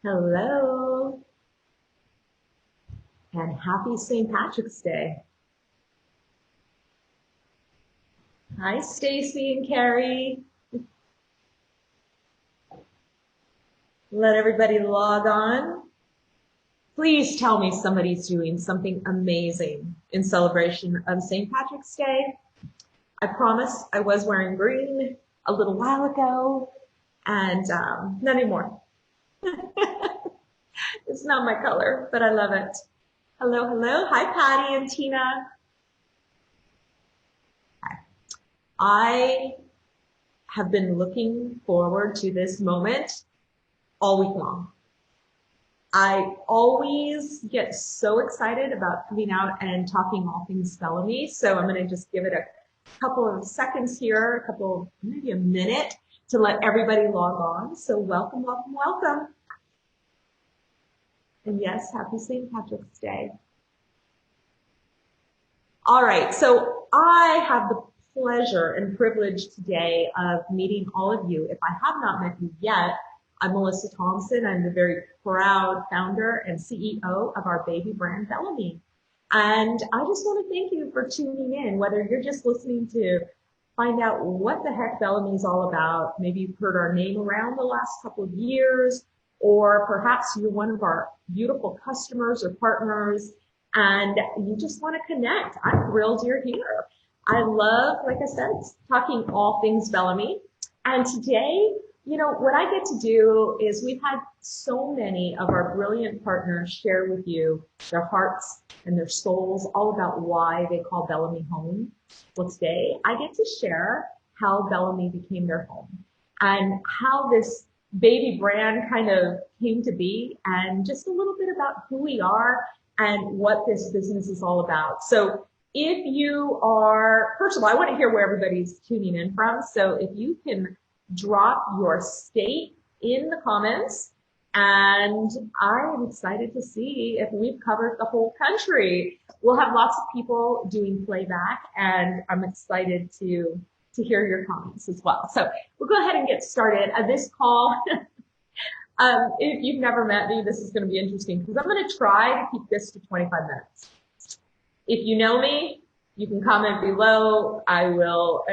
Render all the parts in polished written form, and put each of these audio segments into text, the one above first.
Hello, and happy St. Patrick's Day. Hi, Stacy and Carrie. Let everybody log on. Please tell me somebody's doing something amazing in celebration of St. Patrick's Day. I promise I was wearing green a little while ago, and not anymore. It's not my color, but I love it. Hello, hello. Hi, Patty and Tina. I have been looking forward to this moment all week long. I always get so excited about coming out and talking all things BELLAME. So I'm going to just give it a couple of seconds here, maybe a minute to let everybody log on. So welcome, welcome, welcome. And yes, happy St. Patrick's Day. All right, so I have the pleasure and privilege today of meeting all of you. If I have not met you yet, I'm Melissa Thompson. I'm the very proud founder and CEO of our baby brand, BELLAME. And I just want to thank you for tuning in, whether you're just listening to find out what the heck BELLAME is all about. Maybe you've heard our name around the last couple of years, or perhaps you're one of our beautiful customers or partners and you just want to connect. I'm thrilled you're here. I love, like I said, talking all things BELLAME. And today, what I get to do is we've had so many of our brilliant partners share with you their hearts and their souls all about why they call BELLAME home. Well, today I get to share how BELLAME became their home and how this baby brand kind of came to be, and just a little bit about who we are and what this business is all about. So if you are, first of all, I want to hear where everybody's tuning in from. So if you can drop your state in the comments, and I'm excited to see if we've covered the whole country. We'll have lots of people doing playback, and I'm excited to hear your comments as well. So we'll go ahead and get started. This call, if you've never met me, this is going to be interesting because I'm going to try to keep this to 25 minutes. If you know me, you can comment below. I will,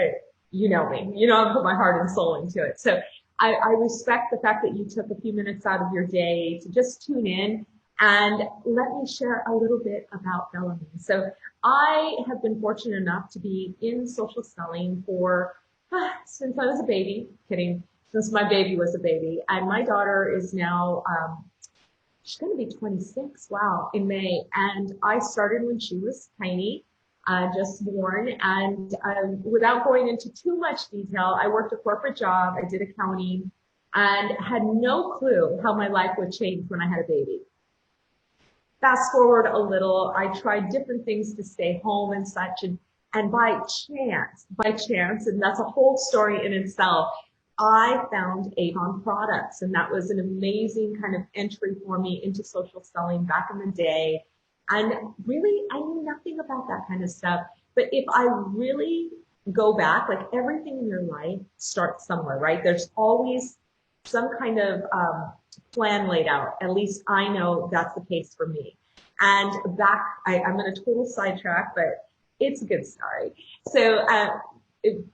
you know me. I put my heart and soul into it. So I respect the fact that you took a few minutes out of your day to just tune in and let me share a little bit about BELLAME. So I have been fortunate enough to be in social selling for since I was a baby. Kidding. Since my baby was a baby. And my daughter is now, she's going to be 26, wow, in May. And I started when she was tiny, just born. And without going into too much detail, I worked a corporate job, I did accounting, and had no clue how my life would change when I had a baby. Fast forward a little, I tried different things to stay home and such, and by chance, and that's a whole story in itself, I found Avon products, and that was an amazing kind of entry for me into social selling back in the day. And really, I knew nothing about that kind of stuff. But if I really go back, like everything in your life starts somewhere, right? There's always some kind of plan laid out. At least I know that's the case for me. And I'm going to total sidetrack, but it's a good story. So,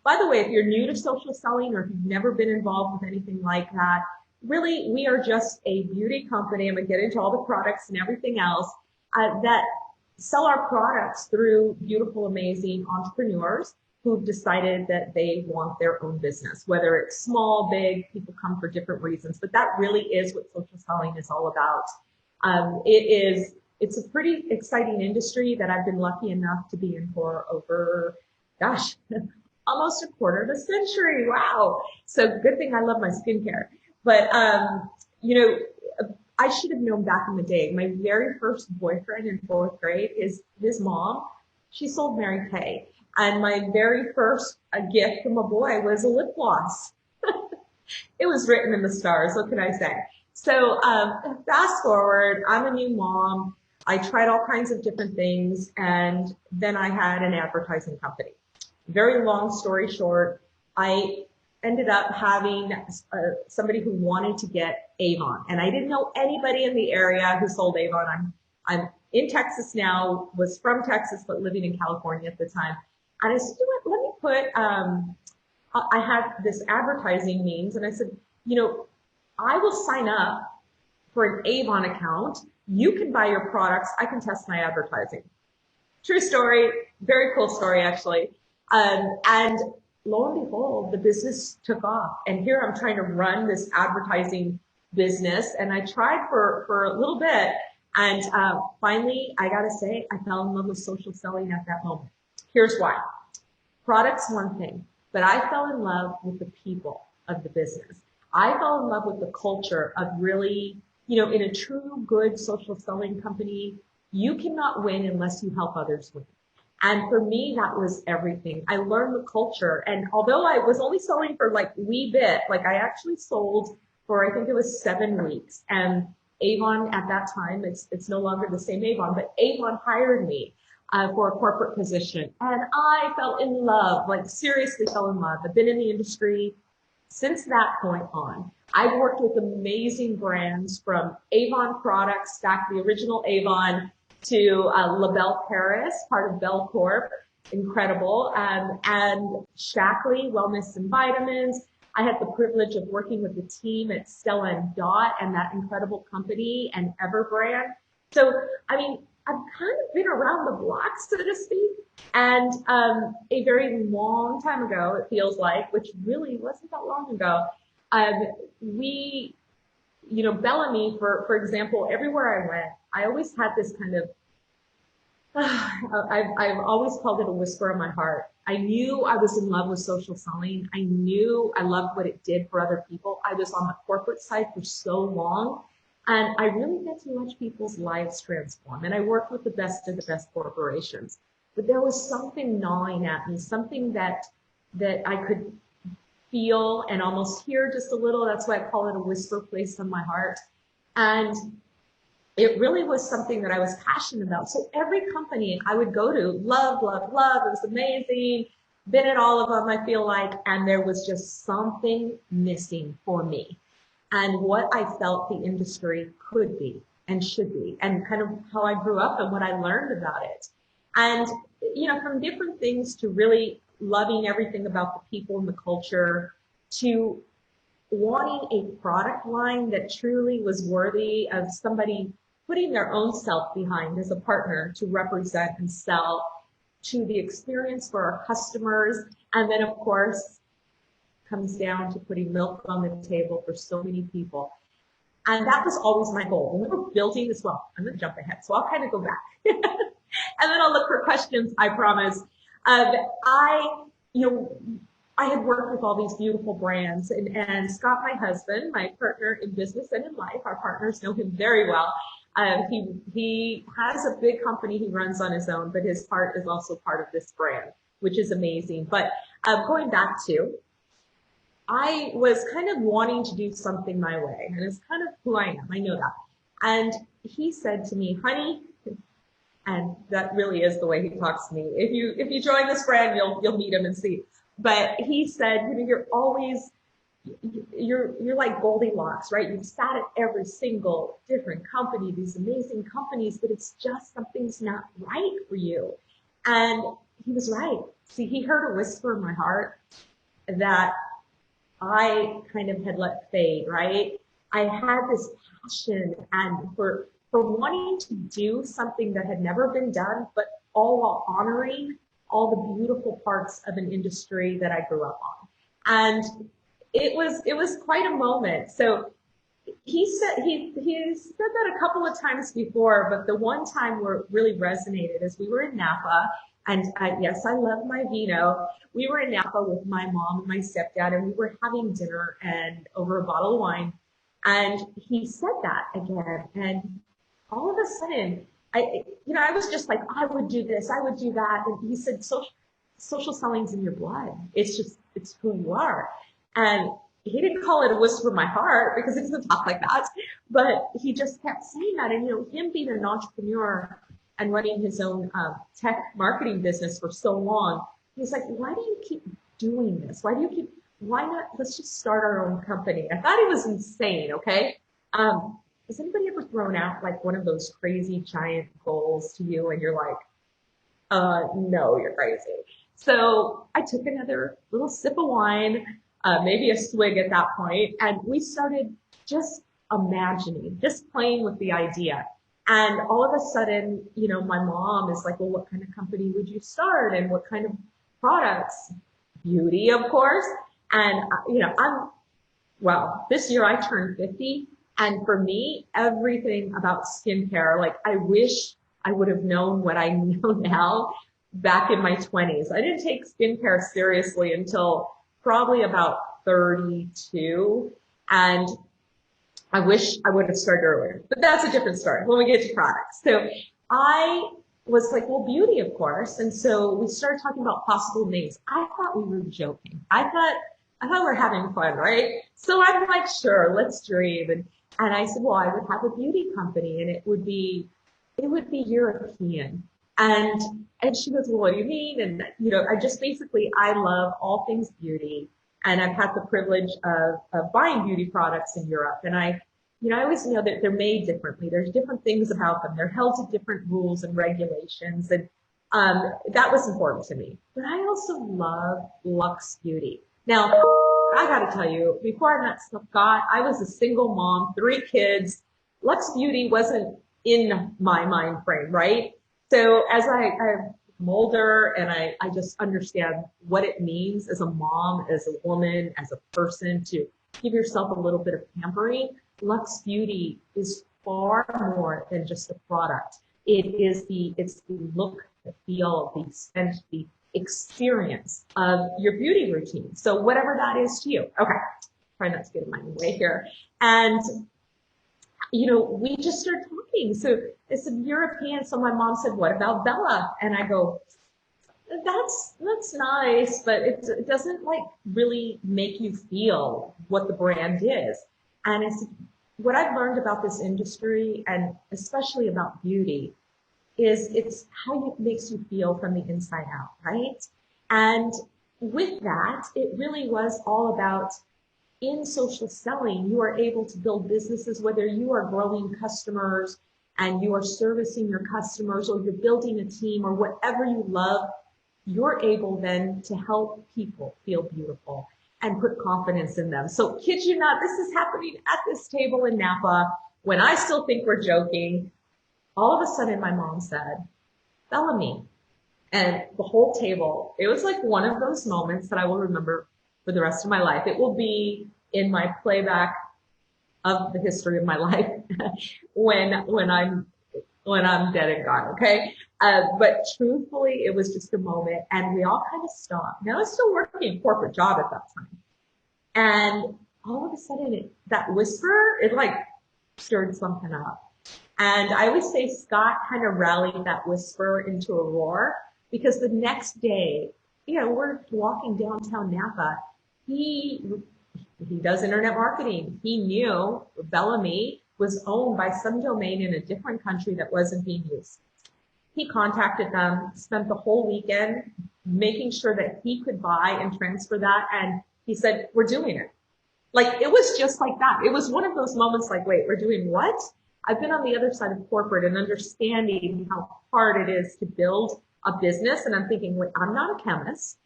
by the way, if you're new to social selling or if you've never been involved with anything like that, really, we are just a beauty company. I'm going to get into all the products and everything else that sell our products through beautiful, amazing entrepreneurs who've decided that they want their own business, whether it's small, big, people come for different reasons, but that really is what social selling is all about. It's a pretty exciting industry that I've been lucky enough to be in for over, gosh, almost a quarter of a century. Wow. So good thing I love my skincare. But, I should have known back in the day. My very first boyfriend in 4th grade is his mom. She sold Mary Kay. And my very first gift from a boy was a lip gloss. It was written in the stars. What can I say? So fast forward, I'm a new mom. I tried all kinds of different things. And then I had an advertising company. Very long story short, I ended up having somebody who wanted to get Avon. And I didn't know anybody in the area who sold Avon. I'm in Texas now, was from Texas, but living in California at the time. And I said, let me put, I had this advertising means, and I said, I will sign up for an Avon account. You can buy your products. I can test my advertising. True story. Very cool story, actually. And lo and behold, the business took off. And here I'm trying to run this advertising business. And I tried for a little bit. And finally, I got to say, I fell in love with social selling at that moment. Here's why. Product's one thing, but I fell in love with the people of the business. I fell in love with the culture of really, in a true good social selling company, you cannot win unless you help others win. And for me, that was everything. I learned the culture. And although I was only selling for wee bit, I actually sold for, I think it was 7 weeks. And Avon at that time, it's no longer the same Avon, but Avon hired me for a corporate position. And I fell in love, seriously fell in love. I've been in the industry since that point on. I've worked with amazing brands from Avon products, back the original Avon, to LaBelle Paris, part of Belle Corp, incredible, and Shackley Wellness and Vitamins. I had the privilege of working with the team at Stella and Dot and that incredible company and Everbrand. So, I mean, I've kind of been around the block, so to speak. And a very long time ago, it feels like, which really wasn't that long ago, we, BELLAME, for example, everywhere I went, I always had this kind of, I've always called it a whisper in my heart. I knew I was in love with social selling. I knew I loved what it did for other people. I was on the corporate side for so long, and I really get to watch people's lives transform. And I worked with the best of the best corporations. But there was something gnawing at me, something that I could feel and almost hear just a little. That's why I call it a whisper placed on my heart. And it really was something that I was passionate about. So every company I would go to, love, love, love. It was amazing. Been at all of them, I feel like. And there was just something missing for me. And what I felt the industry could be and should be, and kind of how I grew up and what I learned about it. And, from different things to really loving everything about the people and the culture, to wanting a product line that truly was worthy of somebody putting their own self behind as a partner to represent and sell, to the experience for our customers. And then, of course, comes down to putting milk on the table for so many people. And that was always my goal. When we were building this, well, I'm going to jump ahead, so I'll kind of go back. And then I'll look for questions, I promise. I had worked with all these beautiful brands, and Scott, my husband, my partner in business and in life, our partners know him very well. He has a big company he runs on his own, but his heart is also part of this brand, which is amazing. But going back to, I was kind of wanting to do something my way, and it's kind of who I am. I know that. And he said to me, honey, and that really is the way he talks to me. If you join this brand, you'll meet him and see. But he said, you're always, you're like Goldilocks, right? You've sat at every single different company, these amazing companies, but it's just something's not right for you. And he was right. See, he heard a whisper in my heart that I kind of had let fade, right? I had this passion and for wanting to do something that had never been done, but all while honoring all the beautiful parts of an industry that I grew up on. And it was quite a moment. So he said that a couple of times before, but the one time where it really resonated is we were in Napa. And yes, I love my vino. We were in Napa with my mom and my stepdad, and we were having dinner and over a bottle of wine. And he said that again. And all of a sudden, I was just like, I would do this, I would do that. And he said, social selling's in your blood. It's who you are. And he didn't call it a whisper in my heart because he doesn't talk like that, but he just kept saying that. And, him being an entrepreneur and running his own tech marketing business for so long, he's like, why do you keep doing this? Why do you keep why not, let's just start our own company. I thought it was insane, okay? Has anybody ever thrown out like one of those crazy giant goals to you and you're like, no, you're crazy. So I took another little sip of wine, maybe a swig at that point, and we started just imagining, just playing with the idea. And all of a sudden, you know, my mom is like, well, what kind of company would you start? And what kind of products? Beauty, of course. And, you know, well, this year I turned 50. And for me, everything about skincare, like I wish I would have known what I know now back in my 20s. I didn't take skincare seriously until probably about 32. And I wish I would have started earlier, but that's a different story when we get to products. So I was like, well, beauty, of course. And so we started talking about possible names. I thought we were joking. I thought we were having fun, right? So I'm like, sure, let's dream. And I said, well, I would have a beauty company and it would be European. And she goes, well, what do you mean? And, you know, I love all things beauty. And I've had the privilege of buying beauty products in Europe. And I always know that they're made differently. There's different things about them. They're held to different rules and regulations. And that was important to me. But I also love luxe beauty. Now, I got to tell you, before I met Scott, I was a single mom, 3 kids. Luxe beauty wasn't in my mind frame, right? So as I'm older and I just understand what it means as a mom, as a woman, as a person to give yourself a little bit of pampering, luxe beauty is far more than just a product. It's the look, the feel, the scent, the experience of your beauty routine. So whatever that is to you. Okay, try not to get in my way here. And, you know, we just started talking. So it's a European. So my mom said, what about Bella? And I go, that's nice, but it doesn't like really make you feel what the brand is. And I said, what I've learned about this industry and especially about beauty is it's how it makes you feel from the inside out, right? And with that, it really was all about in social selling, you are able to build businesses, whether you are growing customers and you are servicing your customers or you're building a team or whatever you love, you're able then to help people feel beautiful and put confidence in them. So kid you not, this is happening at this table in Napa when I still think we're joking. All of a sudden, my mom said, Bellamy. And the whole table, it was like one of those moments that I will remember for the rest of my life. It will be in my playback of the history of my life when I'm dead and gone, okay? But truthfully, it was just a moment, and we all kind of stopped. Now, I was still working a corporate job at that time. And all of a sudden, that whisper, it like stirred something up. And I always say Scott kind of rallied that whisper into a roar because the next day, you know, we're walking downtown Napa. He does internet marketing. He knew Bellamy was owned by some domain in a different country that wasn't being used. He contacted them, spent the whole weekend making sure that he could buy and transfer that. And he said, we're doing it. Like, it was just like that. It was one of those moments like, wait, we're doing what? I've been on the other side of corporate and understanding how hard it is to build a business. And I'm thinking, wait, I'm not a chemist.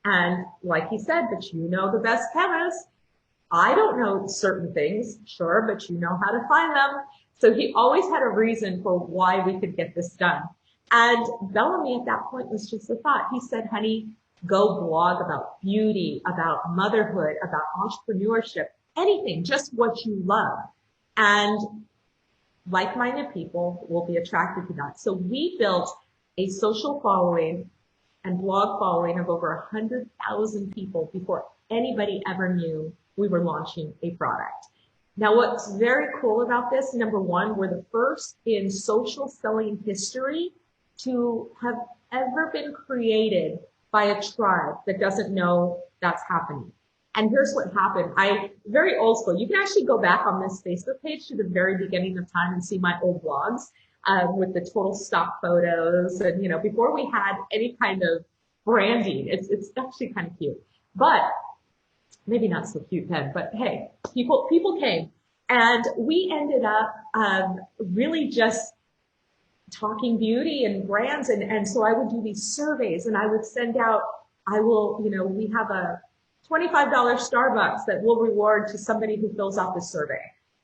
And like he said, but you know the best chemist. I don't know certain things, sure, but you know how to find them. So he always had a reason for why we could get this done. And Bellamy at that point was just a thought. He said, honey, go blog about beauty, about motherhood, about entrepreneurship, anything, just what you love. And like-minded people will be attracted to that. So we built a social following and blog following of over 100,000 people before anybody ever knew we were launching a product. Now, what's very cool about this, number one, we're the first in social selling history to have ever been created by a tribe that doesn't know that's happening. And here's what happened. Very old school. You can actually go back on this Facebook page to the very beginning of time and see my old blogs with the total stock photos. And, you know, before we had any kind of branding, it's actually kind of cute. But maybe not so cute then, but hey, people came. And we ended up really just talking beauty and brands. And so I would do these surveys and I would send out, we have a $25 Starbucks that we'll reward to somebody who fills out this survey.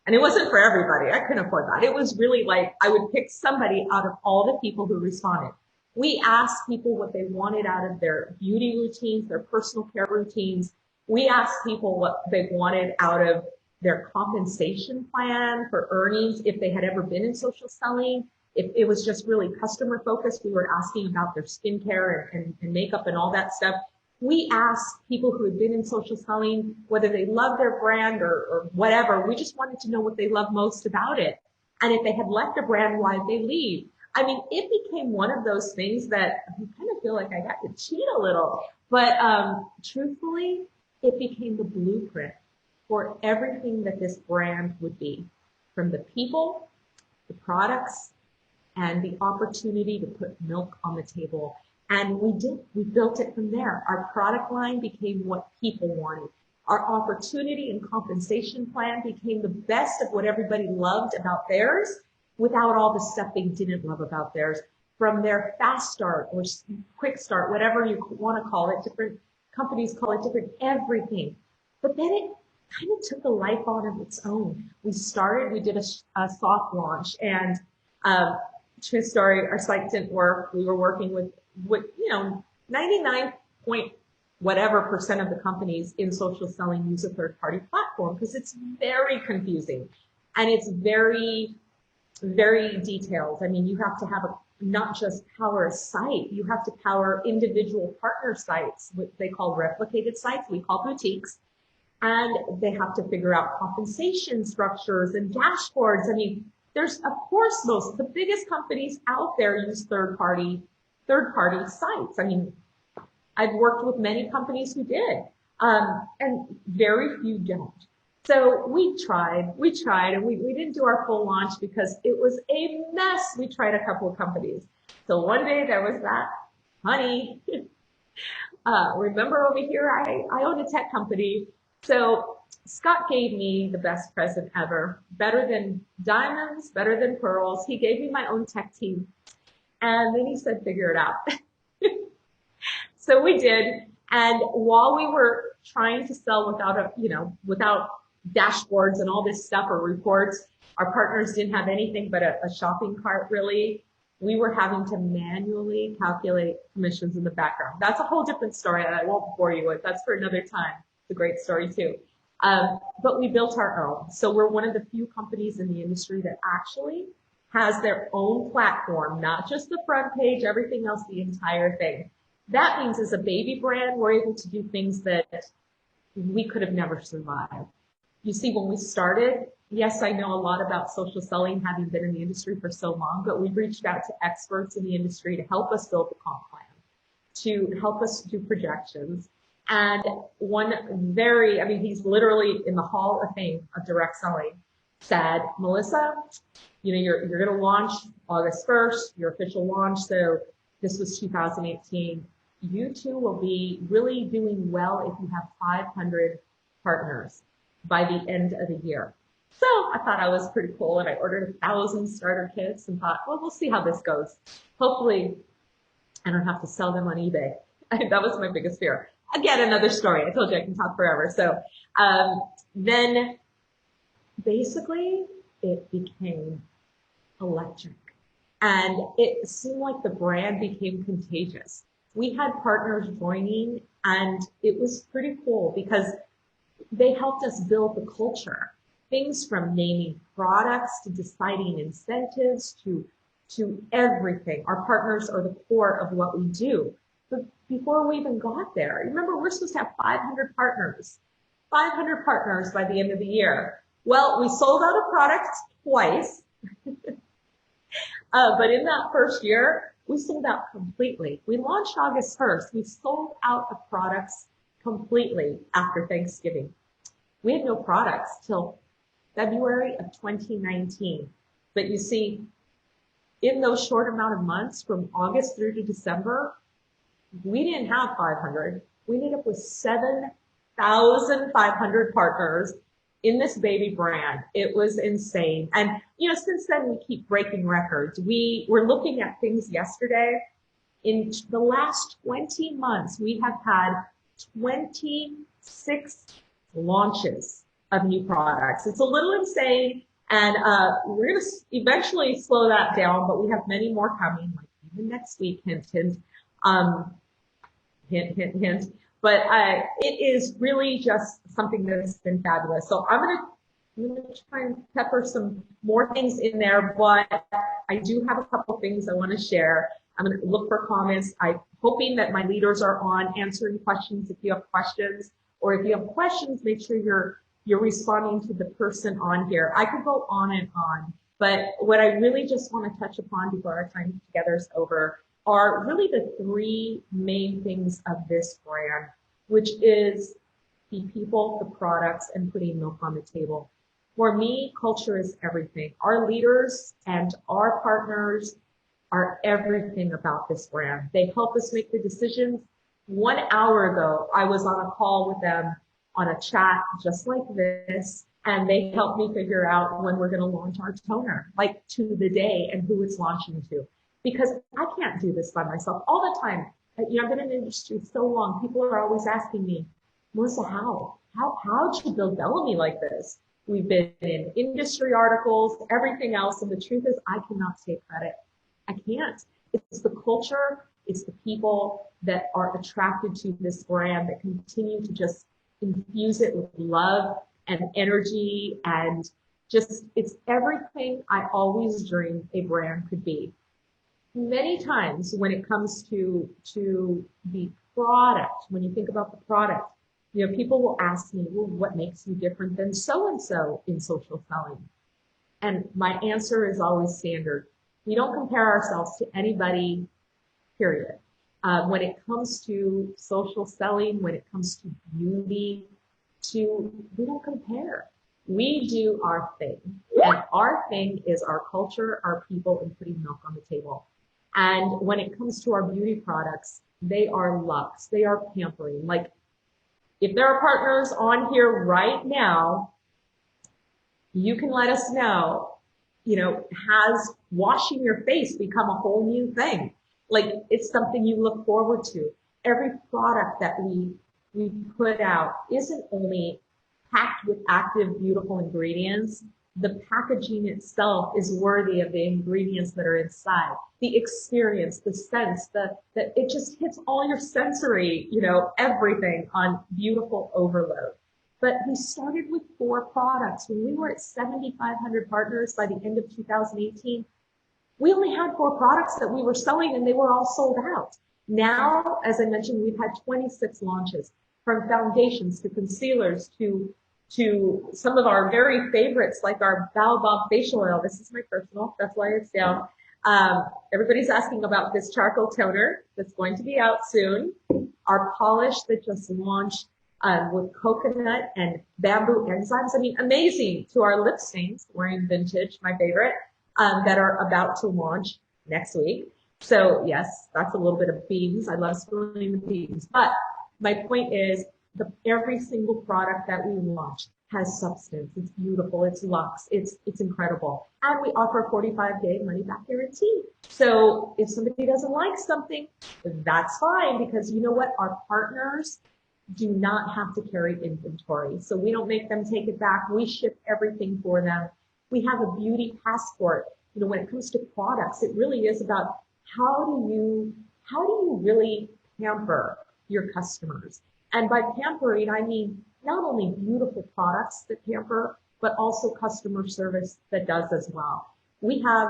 And it wasn't for everybody. I couldn't afford that. It was really like I would pick somebody out of all the people who responded. We asked people what they wanted out of their beauty routines, their personal care routines. We asked people what they wanted out of their compensation plan for earnings, if they had ever been in social selling. If it was just really customer focused, we were asking about their skincare and makeup and all that stuff. We asked people who had been in social selling whether they loved their brand or whatever. We just wanted to know what they loved most about it. And if they had left a brand, why did they leave? I mean, it became one of those things that I kind of feel like I got to cheat a little. But truthfully, it became the blueprint for everything that this brand would be, from the people, the products, and the opportunity to put milk on the table. And we built it from there. Our product line became what people wanted. Our opportunity and compensation plan became the best of what everybody loved about theirs without all the stuff they didn't love about theirs. From their fast start or quick start, whatever you want to call it, different companies call it different everything. But then it kind of took a life on of its own. We did a soft launch, and true story, our site didn't work. We were working with 99 point whatever percent of the companies in social selling use a third-party platform because it's very confusing and it's very, very detailed. I mean, you have to have not just power a site, you have to power individual partner sites, what they call replicated sites, we call boutiques, and they have to figure out compensation structures and dashboards. I mean, there's, of course, the biggest companies out there use third-party sites. I mean, I've worked with many companies who did, and very few don't. So we tried, and we didn't do our full launch because it was a mess. We tried a couple of companies. So one day there was that, honey, remember over here, I own a tech company. So Scott gave me the best present ever, better than diamonds, better than pearls. He gave me my own tech team. And then he said, figure it out. So we did. And while we were trying to sell without dashboards and all this stuff or reports, our partners didn't have anything but a shopping cart, really. We were having to manually calculate commissions in the background. That's a whole different story that I won't bore you with. That's for another time. It's a great story too. But we built our own. So we're one of the few companies in the industry that actually has their own platform, not just the front page, everything else, the entire thing. That means as a baby brand, we're able to do things that we could have never survived. You see, when we started, yes, I know a lot about social selling, having been in the industry for so long, but we reached out to experts in the industry to help us build the comp plan, to help us do projections. And he's literally in the Hall of Fame of direct selling, said, Melissa, you're going to launch August 1st, your official launch. So this was 2018. You two will be really doing well if you have 500 partners by the end of the year. So I thought I was pretty cool, and I ordered 1,000 starter kits and thought, well, we'll see how this goes. Hopefully I don't have to sell them on eBay. That was my biggest fear. Again, another story. I told you I can talk forever. So then basically it became electric. And it seemed like the brand became contagious. We had partners joining, and it was pretty cool because they helped us build the culture. Things from naming products to deciding incentives to everything. Our partners are the core of what we do. But before we even got there, remember, we're supposed to have 500 partners. 500 partners by the end of the year. Well, we sold out of products twice. But in that first year, we sold out completely. We launched August 1st. We sold out of products completely after Thanksgiving. We had no products till February of 2019. But you see, in those short amount of months from August through to December, we didn't have 500. We ended up with 7 1,500 partners in this baby brand. It was insane. And, since then we keep breaking records. We were looking at things yesterday. In the last 20 months, we have had 26 launches of new products. It's a little insane, and we're going to eventually slow that down, but we have many more coming, like even next week, hint, hint, hint, hint, hint. But it is really just something that's been fabulous. So I'm going to try and pepper some more things in there, but I do have a couple things I want to share. I'm going to look for comments. I'm hoping that my leaders are on answering questions if you have questions, or if you have questions, make sure you're responding to the person on here. I could go on and on, but what I really just want to touch upon before our time together is over are really the three main things of this brand, which is the people, the products, and putting milk on the table. For me, culture is everything. Our leaders and our partners are everything about this brand. They help us make the decisions. 1 hour ago, I was on a call with them on a chat just like this, and they helped me figure out when we're going to launch our toner, like to the day, and who it's launching to. Because I can't do this by myself all the time. I've been in the industry so long. People are always asking me, Melissa, how'd you build Bellamy like this? We've been in industry articles, everything else, and the truth is I cannot take credit. I can't. It's the culture, it's the people that are attracted to this brand that continue to just infuse it with love and energy, and just, it's everything I always dreamed a brand could be. Many times when it comes to the product, when you think about the product, people will ask me, well, what makes you different than so-and-so in social selling? And my answer is always standard. We don't compare ourselves to anybody, period. When it comes to social selling, when it comes to beauty, we don't compare. We do our thing. And our thing is our culture, our people, and putting milk on the table. And when it comes to our beauty products, they are luxe. They are pampering. Like, if there are partners on here right now, you can let us know, has washing your face become a whole new thing? Like, it's something you look forward to. Every product that we put out isn't only packed with active, beautiful ingredients. The packaging itself is worthy of the ingredients that are inside. The experience, the sense, that it just hits all your sensory, everything on beautiful overload. But we started with 4 products. When we were at 7,500 partners by the end of 2018, we only had 4 products that we were selling, and they were all sold out. Now, as I mentioned, we've had 26 launches, from foundations to concealers to some of our very favorites, like our Baobab facial oil. This is my personal, that's why it's down. Everybody's asking about this charcoal toner that's going to be out soon. Our polish that just launched with coconut and bamboo enzymes. I mean, amazing. To our lip stains, wearing vintage, my favorite, that are about to launch next week. So yes, that's a little bit of beans. I love spilling the beans. But my point is, every single product that we launch has substance. It's beautiful. It's luxe. It's incredible. And we offer a 45-day money-back guarantee. So if somebody doesn't like something, that's fine, because you know what? Our partners do not have to carry inventory. So we don't make them take it back. We ship everything for them. We have a beauty passport. When it comes to products, it really is about how do you really pamper your customers? And by pampering, I mean not only beautiful products that pamper, but also customer service that does as well. We have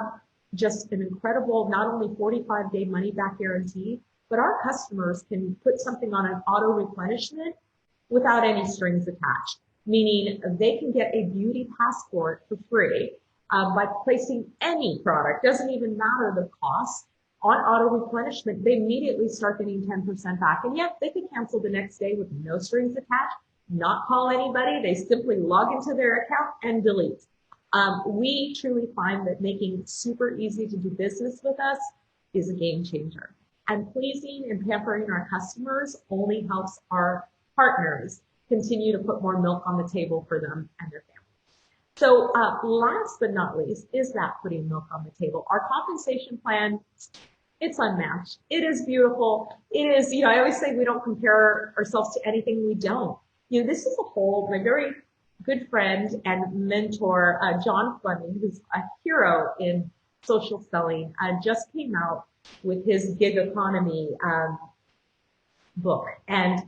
just an incredible, not only 45-day money-back guarantee, but our customers can put something on an auto replenishment without any strings attached, meaning they can get a beauty passport for free by placing any product, doesn't even matter the cost, on auto replenishment. They immediately start getting 10% back. And yet they can cancel the next day with no strings attached, not call anybody. They simply log into their account and delete. We truly find that making it super easy to do business with us is a game changer. And pleasing and pampering our customers only helps our partners. continue to put more milk on the table for them and their family. So last but not least is that putting milk on the table. Our compensation plan, it's unmatched. It is beautiful. It is, I always say we don't compare ourselves to anything we don't. This is a whole, my very good friend and mentor, John Fleming, who's a hero in social selling, just came out with his gig economy book. And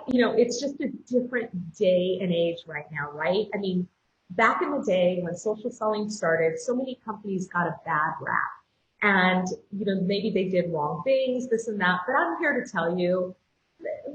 it's just a different day and age right now, right? I mean, back in the day when social selling started, so many companies got a bad rap. And, maybe they did wrong things, this and that. But I'm here to tell you,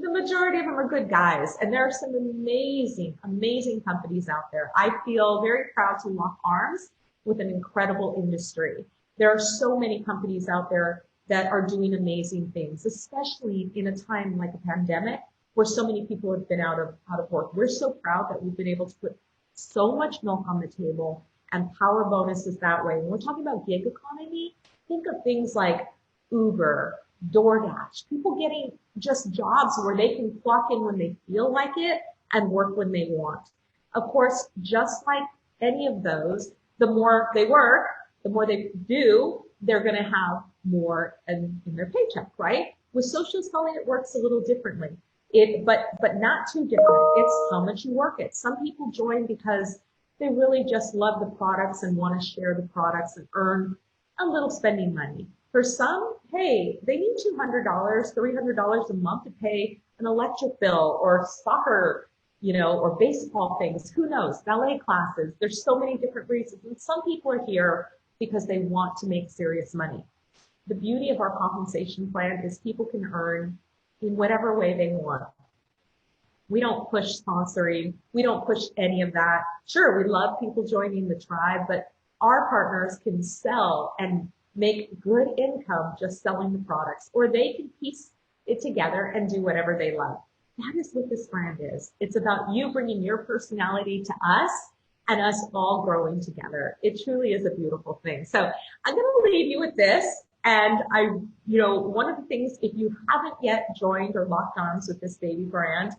the majority of them are good guys. And there are some amazing, amazing companies out there. I feel very proud to lock arms with an incredible industry. There are so many companies out there that are doing amazing things, especially in a time like a pandemic where so many people have been out of work. We're so proud that we've been able to put so much milk on the table and power bonuses that way. When we're talking about gig economy, think of things like Uber, DoorDash, people getting just jobs where they can clock in when they feel like it and work when they want. Of course, just like any of those, the more they work, the more they do, they're going to have more in their paycheck, right? With social selling, it works a little differently. But not too different. It's how much you work it. Some people join because they really just love the products and want to share the products and earn a little spending money. For some, hey, they need $200, $300 a month to pay an electric bill or soccer, or baseball things. Who knows? Ballet classes. There's so many different reasons. And some people are here because they want to make serious money. The beauty of our compensation plan is people can earn in whatever way they want. We don't push sponsoring. We don't push any of that. Sure, we love people joining the tribe, but our partners can sell and make good income just selling the products, or they can piece it together and do whatever they love. That is what this brand is. It's about you bringing your personality to us and us all growing together. It truly is a beautiful thing. So I'm going to leave you with this. And one of the things, if you haven't yet joined or locked arms with this baby brand,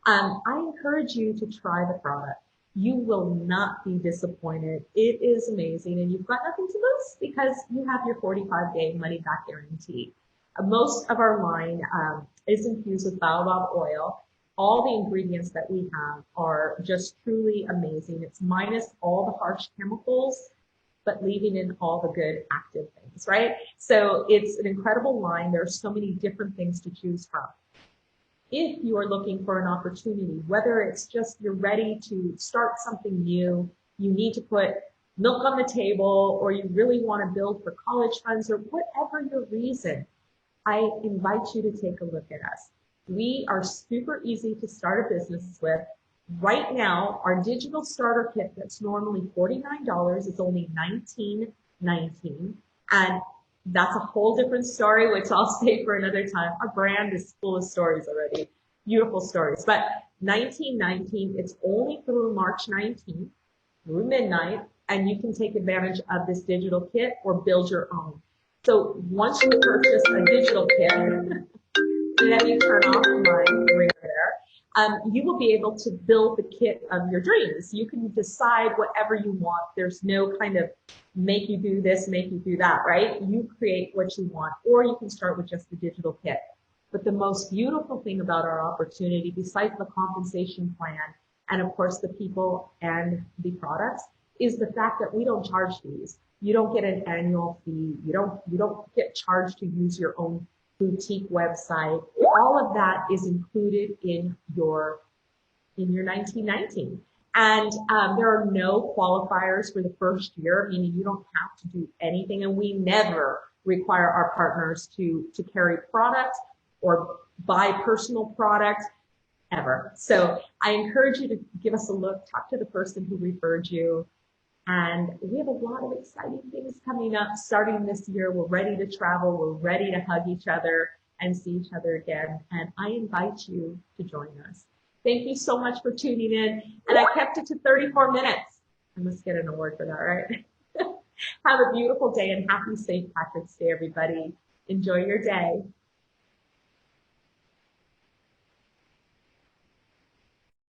I encourage you to try the product. You will not be disappointed. It is amazing, and you've got nothing to lose because you have your 45-day money-back guarantee. Most of our line is infused with baobab oil. All the ingredients that we have are just truly amazing. It's minus all the harsh chemicals, but leaving in all the good active things, right? So it's an incredible line. There are so many different things to choose from. If you are looking for an opportunity, whether it's just you're ready to start something new, you need to put milk on the table, or you really want to build for college funds, or whatever your reason, I invite you to take a look at us. We are super easy to start a business with. Right now, our digital starter kit that's normally $49 is only $19.19. And that's a whole different story, which I'll save for another time. Our brand is full of stories already, beautiful stories. But $19.19, it's only through March 19th, through midnight, and you can take advantage of this digital kit or build your own. So once you purchase a digital kit, let me turn off my ringer there. You will be able to build the kit of your dreams. You can decide whatever you want. There's no kind of make you do this, make you do that, right? You create what you want, or you can start with just the digital kit. But the most beautiful thing about our opportunity, besides the compensation plan, and of course the people and the products, is the fact that we don't charge fees. You don't get an annual fee. You don't get charged to use your own boutique website. All of that is included in your $19.19. And there are no qualifiers for the first year, meaning you don't have to do anything. And we never require our partners to carry products or buy personal products ever. So I encourage you to give us a look, talk to the person who referred you. And we have a lot of exciting things coming up starting this year. We're ready to travel. We're ready to hug each other and see each other again. And I invite you to join us. Thank you so much for tuning in. And I kept it to 34 minutes. I must get an award for that, right? Have a beautiful day and happy St. Patrick's Day, everybody. Enjoy your day.